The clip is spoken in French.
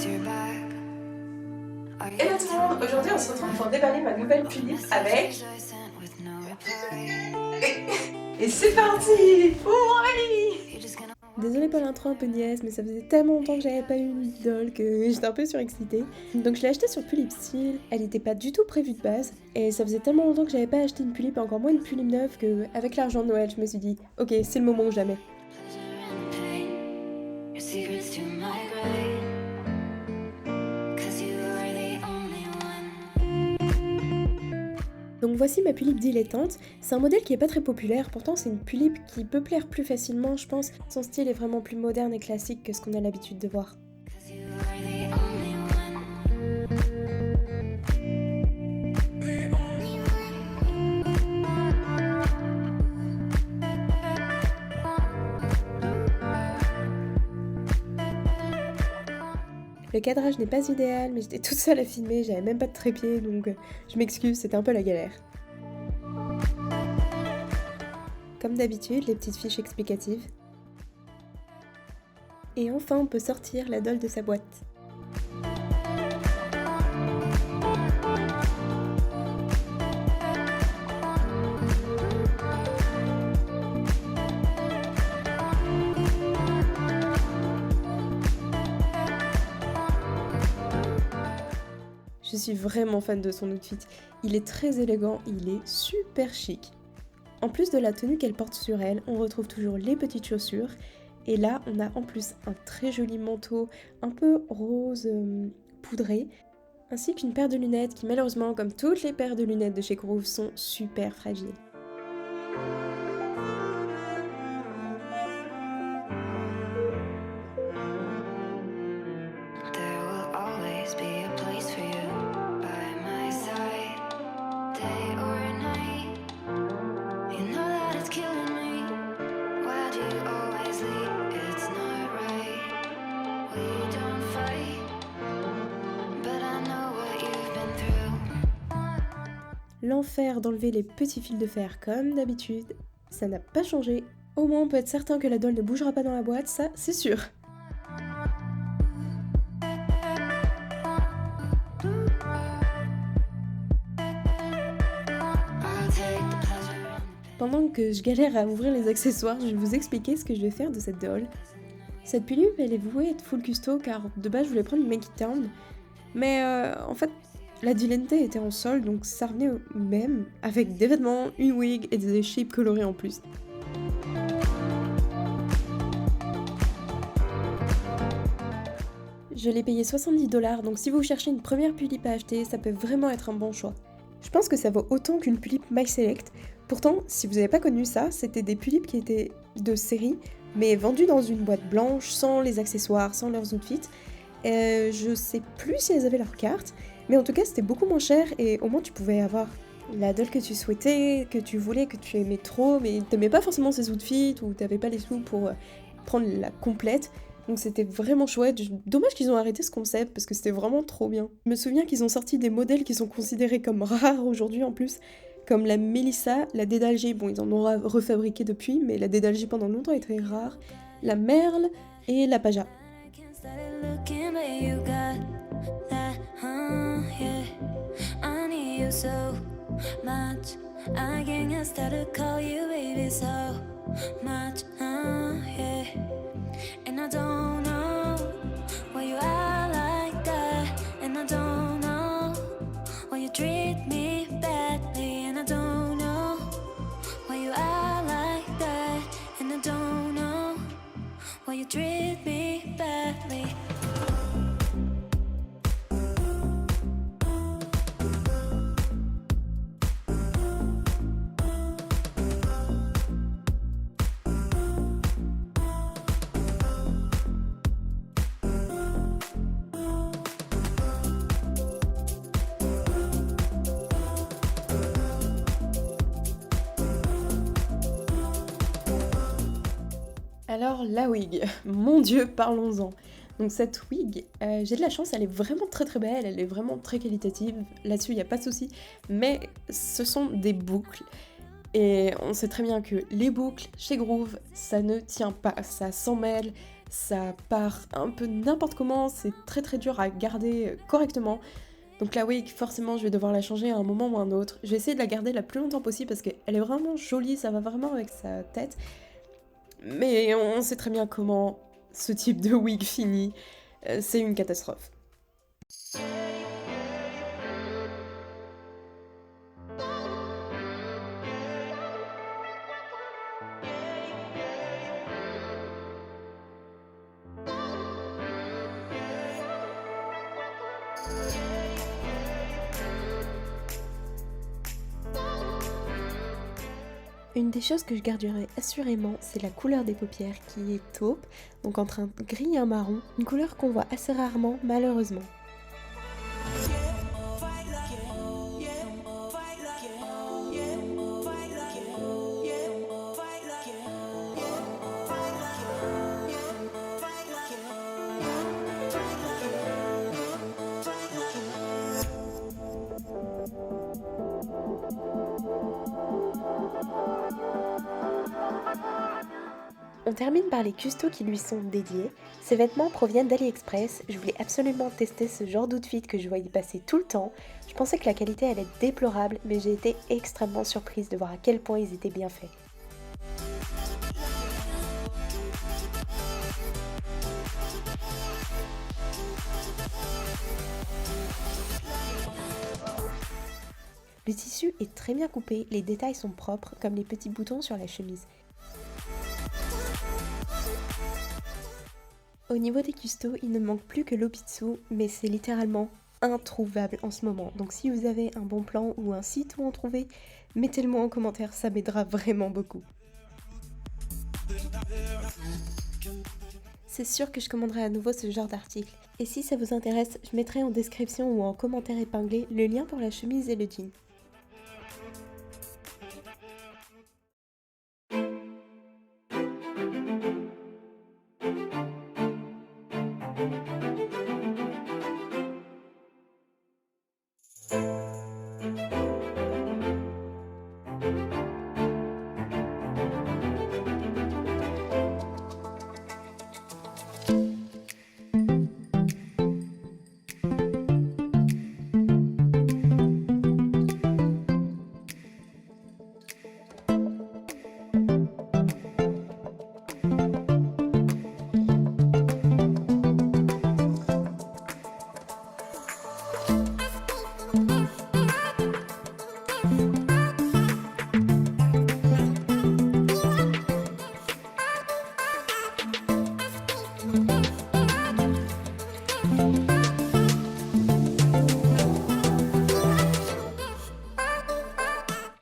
Hello tout le monde, aujourd'hui on se retrouve pour déballer ma nouvelle tulipe avec... Et c'est parti! Oui! Désolée pour l'intro un peu niaise, mais ça faisait tellement longtemps que j'avais pas eu une idole que j'étais un peu surexcitée. Donc je l'ai achetée sur Pulipsteel, elle était pas du tout prévue de base, et ça faisait tellement longtemps que j'avais pas acheté une tulipe, encore moins une tulipe neuve, que avec l'argent de Noël, je me suis dit, ok, c'est le moment ou jamais. Donc voici ma tulipe dilettante, c'est un modèle qui est pas très populaire, pourtant c'est une tulipe qui peut plaire plus facilement je pense, son style est vraiment plus moderne et classique que ce qu'on a l'habitude de voir. Le cadrage n'est pas idéal, mais j'étais toute seule à filmer, j'avais même pas de trépied, donc je m'excuse, c'était un peu la galère. Comme d'habitude, les petites fiches explicatives. Et enfin, on peut sortir la dolle de sa boîte. Je suis vraiment fan de son outfit. Il est très élégant, il est super chic. En plus de la tenue qu'elle porte sur elle, on retrouve toujours les petites chaussures. Et là, on a en plus un très joli manteau, un peu rose poudré, ainsi qu'une paire de lunettes qui malheureusement, comme toutes les paires de lunettes de chez Groove, sont super fragiles. L'enfer d'enlever les petits fils de fer comme d'habitude, ça n'a pas changé. Au moins on peut être certain que la dolle ne bougera pas dans la boîte, ça c'est sûr. Pendant que je galère à ouvrir les accessoires, je vais vous expliquer ce que je vais faire de cette doll. Cette tulipe elle est vouée à être full custo car de base je voulais prendre une Make It Town, mais en fait la Dilente était en solde, donc ça revenait au même, avec des vêtements, une wig et des shapes colorés en plus. Je l'ai payé 70$, donc si vous cherchez une première tulipe à acheter, ça peut vraiment être un bon choix. Je pense que ça vaut autant qu'une tulipe My Select. Pourtant, si vous n'avez pas connu ça, c'était des tulipes qui étaient de série, mais vendues dans une boîte blanche, sans les accessoires, sans leurs outfits. Je sais plus si elles avaient leur carte, mais en tout cas c'était beaucoup moins cher et au moins tu pouvais avoir la doll que tu souhaitais, que tu voulais, que tu aimais trop, mais t'aimais pas forcément ses outfits ou t'avais pas les sous pour prendre la complète. Donc c'était vraiment chouette. Dommage qu'ils ont arrêté ce concept parce que c'était vraiment trop bien. Je me souviens qu'ils ont sorti des modèles qui sont considérés comme rares aujourd'hui en plus, comme la Mélissa, la Dédalgée, bon ils en ont refabriqué depuis, mais la Dédalgée pendant longtemps était rare, la Merle et la Paja. So much, I can't start to call you baby so much, yeah. And I don't know why you are like that, and I don't know why you treat me badly, and I don't know why you are like that, and I don't know why you treat me badly. Alors la wig, mon dieu, parlons-en. Donc cette wig, j'ai de la chance, elle est vraiment très très belle, elle est vraiment très qualitative, là-dessus il n'y a pas de souci, mais ce sont des boucles, et on sait très bien que les boucles chez Groove, ça ne tient pas, ça s'emmêle, ça part un peu n'importe comment, c'est très très dur à garder correctement. Donc la wig, forcément, je vais devoir la changer à un moment ou à un autre. Je vais essayer de la garder la plus longtemps possible parce qu'elle est vraiment jolie, ça va vraiment avec sa tête. Mais on sait très bien comment ce type de wig finit. C'est une catastrophe. Une des choses que je garderai assurément, c'est la couleur des paupières qui est taupe, donc entre un gris et un marron, une couleur qu'on voit assez rarement malheureusement. On termine par les custos qui lui sont dédiés. Ces vêtements proviennent d'AliExpress. Je voulais absolument tester ce genre d'outfit que je voyais passer tout le temps. Je pensais que la qualité allait être déplorable, mais j'ai été extrêmement surprise de voir à quel point ils étaient bien faits. Le tissu est très bien coupé, les détails sont propres, comme les petits boutons sur la chemise. Au niveau des custos, il ne manque plus que l'Opitsu, mais c'est littéralement introuvable en ce moment. Donc si vous avez un bon plan ou un site où en trouver, mettez-le moi en commentaire, ça m'aidera vraiment beaucoup. C'est sûr que je commanderai à nouveau ce genre d'article. Et si ça vous intéresse, je mettrai en description ou en commentaire épinglé le lien pour la chemise et le jean.